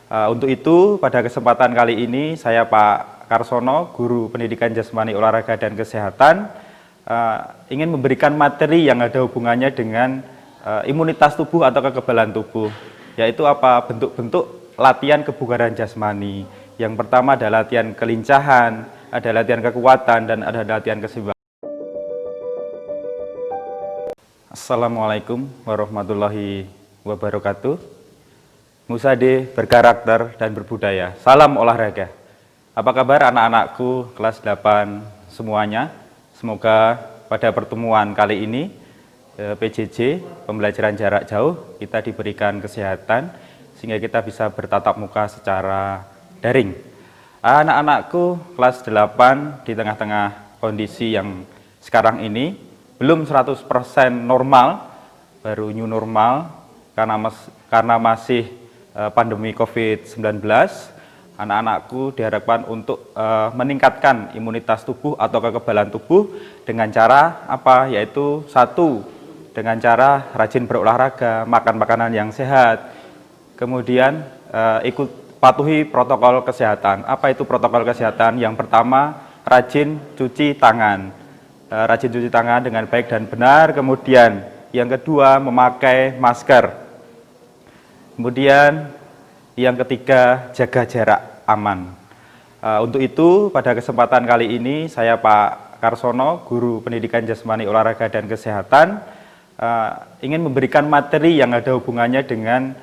Untuk itu, pada kesempatan kali ini, saya Pak Karsono, Guru Pendidikan Jasmani Olahraga dan Kesehatan, ingin memberikan materi yang ada hubungannya dengan imunitas tubuh atau kekebalan tubuh, yaitu apa bentuk-bentuk latihan kebugaran jasmani. Yang pertama ada latihan kelincahan, ada latihan kekuatan, dan ada latihan keseimbangan. Assalamualaikum warahmatullahi wabarakatuh. Musade berkarakter dan berbudaya. Salam olahraga. Apa kabar anak-anakku kelas 8 semuanya? Semoga pada pertemuan kali ini PJJ, pembelajaran jarak jauh, kita diberikan kesehatan sehingga kita bisa bertatap muka secara daring. Anak-anakku kelas 8 di tengah-tengah kondisi yang sekarang ini belum 100% normal, baru new normal karena masih pandemi COVID-19, anak-anakku diharapkan untuk meningkatkan imunitas tubuh atau kekebalan tubuh dengan cara apa? Yaitu satu, dengan cara rajin berolahraga, makan makanan yang sehat, kemudian patuhi protokol kesehatan. Apa itu protokol kesehatan? Yang pertama, rajin cuci tangan. Rajin cuci tangan dengan baik dan benar. Kemudian yang kedua, memakai masker. Kemudian yang ketiga, jaga jarak aman. Untuk itu pada kesempatan kali ini saya Pak Karsono, Guru Pendidikan Jasmani Olahraga dan Kesehatan, ingin memberikan materi yang ada hubungannya dengan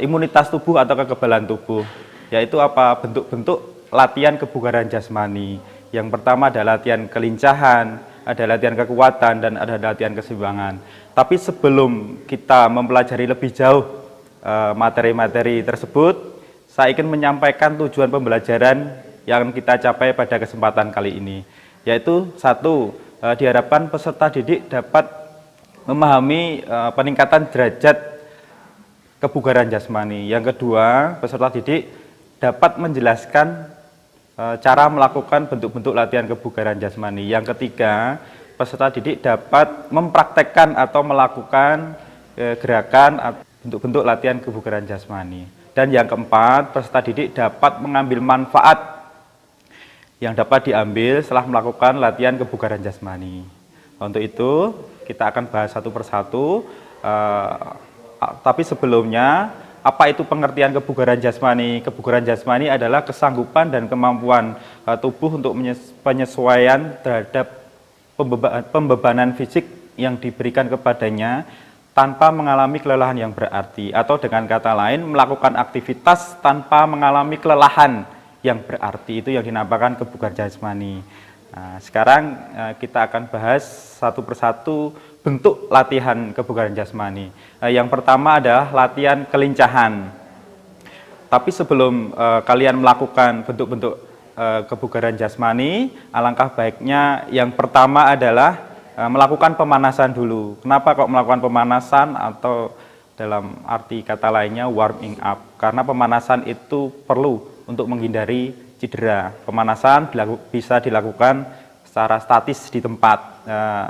imunitas tubuh atau kekebalan tubuh, yaitu apa bentuk-bentuk latihan kebugaran jasmani. Yang pertama ada latihan kelincahan, ada latihan kekuatan, dan ada latihan keseimbangan. Tapi sebelum kita mempelajari lebih jauh materi-materi tersebut, saya ingin menyampaikan tujuan pembelajaran yang kita capai pada kesempatan kali ini, yaitu satu, diharapkan peserta didik dapat memahami peningkatan derajat kebugaran jasmani. Yang kedua, peserta didik dapat menjelaskan cara melakukan bentuk-bentuk latihan kebugaran jasmani. Yang ketiga, peserta didik dapat mempraktekkan atau melakukan gerakan bentuk-bentuk latihan kebugaran jasmani. Dan yang keempat, peserta didik dapat mengambil manfaat yang dapat diambil setelah melakukan latihan kebugaran jasmani. Untuk itu, kita akan bahas satu persatu. Tapi sebelumnya, apa itu pengertian kebugaran jasmani? Kebugaran jasmani adalah kesanggupan dan kemampuan tubuh untuk penyesuaian terhadap pembebanan fisik yang diberikan kepadanya tanpa mengalami kelelahan yang berarti, atau dengan kata lain melakukan aktivitas tanpa mengalami kelelahan yang berarti. Itu yang dinamakan kebugaran jasmani. Nah, sekarang kita akan bahas satu persatu bentuk latihan kebugaran jasmani. Yang pertama adalah latihan kelincahan. Tapi sebelum kalian melakukan bentuk-bentuk kebugaran jasmani, alangkah baiknya yang pertama adalah melakukan pemanasan dulu. Kenapa kok melakukan pemanasan, atau dalam arti kata lainnya warming up? Karena pemanasan itu perlu untuk menghindari cedera. Pemanasan bisa dilakukan secara statis di tempat,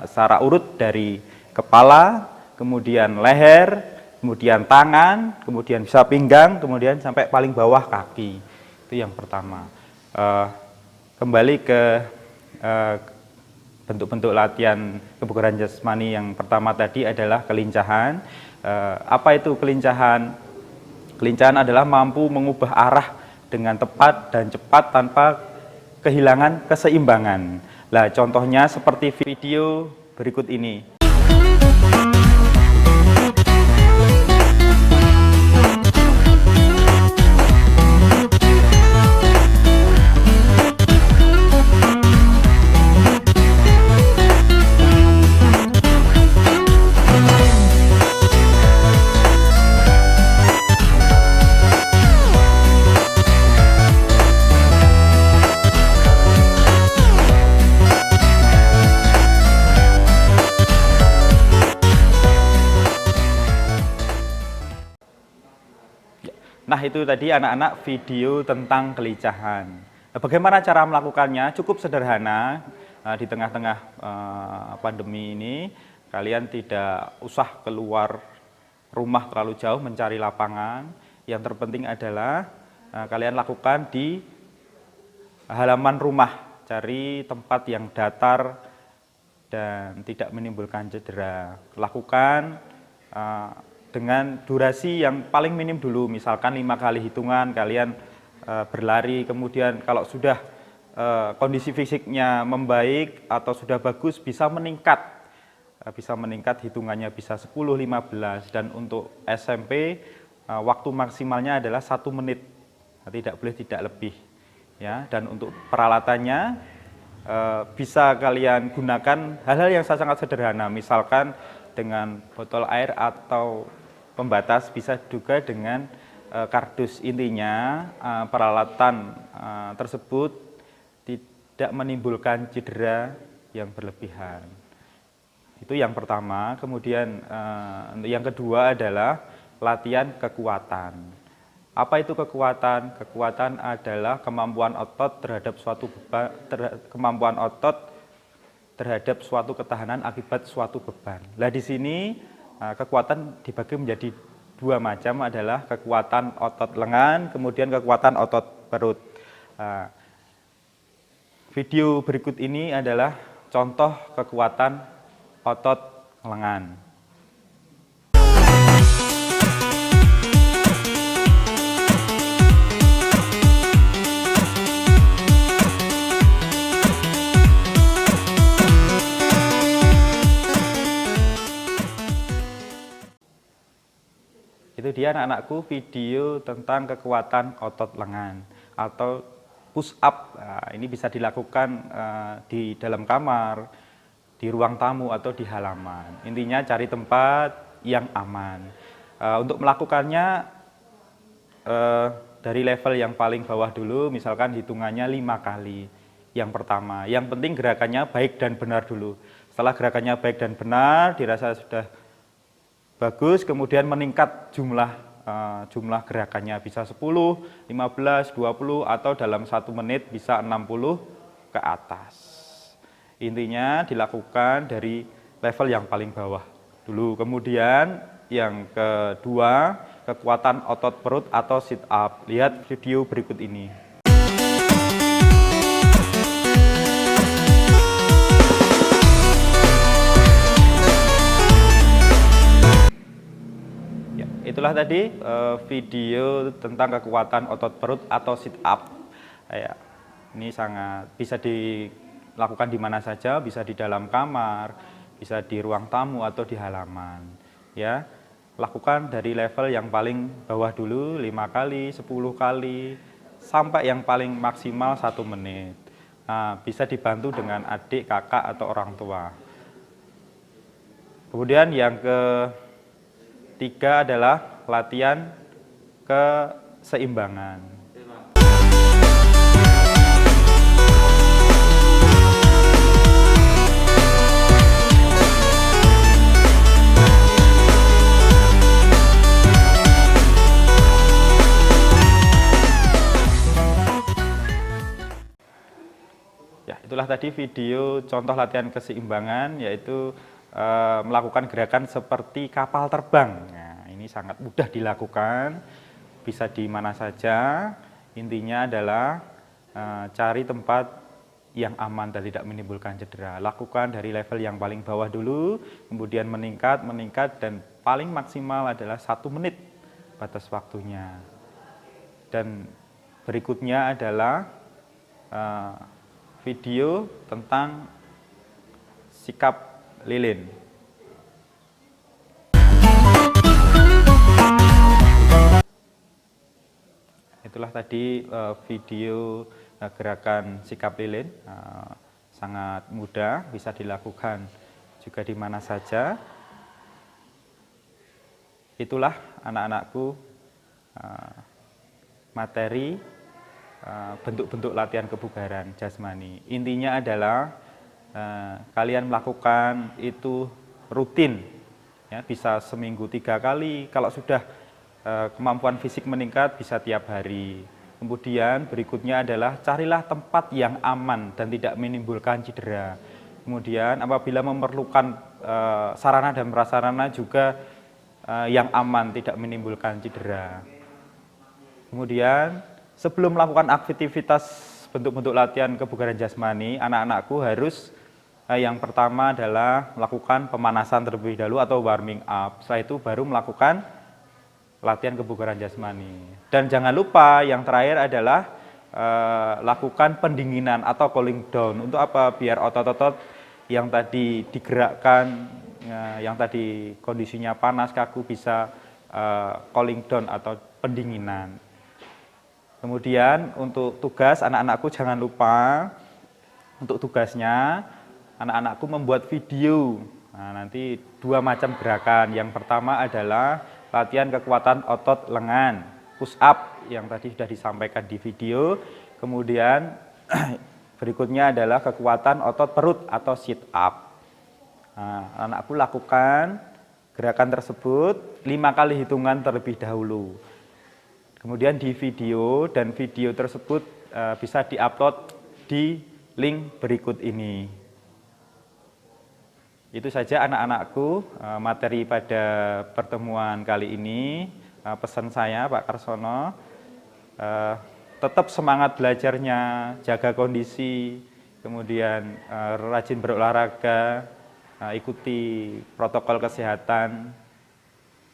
secara urut dari kepala, kemudian leher, kemudian tangan, kemudian bisa pinggang, kemudian sampai paling bawah kaki. Itu yang pertama. Kembali ke bentuk-bentuk latihan kebugaran jasmani yang pertama tadi adalah kelincahan. Apa itu kelincahan? Kelincahan adalah mampu mengubah arah dengan tepat dan cepat tanpa kehilangan keseimbangan. Nah, contohnya seperti video berikut ini. Nah, itu tadi anak-anak video tentang kelincahan. Nah, bagaimana cara melakukannya? Cukup sederhana. Di tengah-tengah pandemi ini, kalian tidak usah keluar rumah terlalu jauh mencari lapangan. Yang terpenting adalah kalian lakukan di halaman rumah, cari tempat yang datar dan tidak menimbulkan cedera. Lakukan dengan durasi yang paling minim dulu, misalkan 5 kali hitungan kalian berlari, kemudian kalau sudah kondisi fisiknya membaik atau sudah bagus bisa meningkat hitungannya bisa 10, 15, dan untuk SMP waktu maksimalnya adalah 1 menit, tidak boleh tidak lebih ya. Dan untuk peralatannya bisa kalian gunakan hal-hal yang sangat sederhana, misalkan dengan botol air atau pembatas, bisa juga dengan kardus. Intinya peralatan tersebut tidak menimbulkan cedera yang berlebihan. Itu yang pertama. Kemudian yang kedua adalah latihan kekuatan. Apa itu kekuatan? Kekuatan adalah kemampuan otot terhadap suatu beban, kemampuan otot terhadap suatu ketahanan akibat suatu beban. Nah, di sini kekuatan dibagi menjadi 2 macam, adalah kekuatan otot lengan, kemudian kekuatan otot perut. Video berikut ini adalah contoh kekuatan otot lengan. Itu dia anak-anakku video tentang kekuatan otot lengan atau push up. Nah, ini bisa dilakukan di dalam kamar, di ruang tamu atau di halaman. Intinya cari tempat yang aman. Untuk melakukannya dari level yang paling bawah dulu, misalkan hitungannya 5 kali. Yang pertama, yang penting gerakannya baik dan benar dulu. Setelah gerakannya baik dan benar, dirasa sudah bagus, kemudian meningkat jumlah gerakannya, bisa 10, 15, 20, atau dalam 1 menit bisa 60 ke atas. Intinya dilakukan dari level yang paling bawah dulu. Kemudian yang kedua, kekuatan otot perut atau sit up. Lihat video berikut ini. Itulah tadi video tentang kekuatan otot perut atau sit up. Ya, ini sangat bisa dilakukan di mana saja, bisa di dalam kamar, bisa di ruang tamu atau di halaman. Ya, lakukan dari level yang paling bawah dulu 5 kali, 10 kali, sampai yang paling maksimal 1 menit. Nah, bisa dibantu dengan adik, kakak, atau orang tua. Kemudian yang ketiga adalah latihan keseimbangan. Ya, itulah tadi video contoh latihan keseimbangan, yaitu melakukan gerakan seperti kapal terbang. Nah, ini sangat mudah dilakukan, bisa di mana saja. Intinya adalah cari tempat yang aman dan tidak menimbulkan cedera. Lakukan dari level yang paling bawah dulu, kemudian meningkat, dan paling maksimal adalah 1 menit batas waktunya. Dan berikutnya adalah video tentang sikap lilin. Itulah tadi video gerakan sikap lilin, sangat mudah, bisa dilakukan juga di mana saja. Itulah anak-anakku materi bentuk-bentuk latihan kebugaran jasmani. Intinya adalah kalian melakukan itu rutin, ya, bisa seminggu 3 kali. Kalau sudah kemampuan fisik meningkat bisa tiap hari. Kemudian berikutnya adalah carilah tempat yang aman dan tidak menimbulkan cedera. Kemudian apabila memerlukan sarana dan prasarana juga yang aman, tidak menimbulkan cedera. Kemudian sebelum melakukan aktivitas bentuk-bentuk latihan kebugaran jasmani, anak-anakku harus yang pertama adalah melakukan pemanasan terlebih dahulu atau warming up. Setelah itu baru melakukan latihan kebugaran jasmani. Dan jangan lupa yang terakhir adalah lakukan pendinginan atau cooling down. Untuk apa? Biar otot-otot yang tadi digerakkan, yang tadi kondisinya panas, kaku, bisa cooling down atau pendinginan. Kemudian untuk tugas anak-anakku jangan lupa, untuk tugasnya anak-anakku membuat video. Nah, nanti 2 macam gerakan. Yang pertama adalah latihan kekuatan otot lengan, push up yang tadi sudah disampaikan di video. Kemudian berikutnya adalah kekuatan otot perut atau sit up. Nah, anakku lakukan gerakan tersebut 5 kali hitungan terlebih dahulu. Kemudian di video, dan video tersebut bisa diupload di link berikut ini. Itu saja anak-anakku materi pada pertemuan kali ini. Pesan saya Pak Karsono, tetap semangat belajarnya, jaga kondisi, kemudian rajin berolahraga, ikuti protokol kesehatan,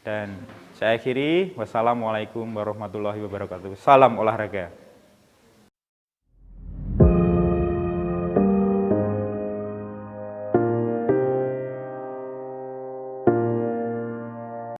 dan saya akhiri. Wassalamualaikum warahmatullahi wabarakatuh. Salam olahraga.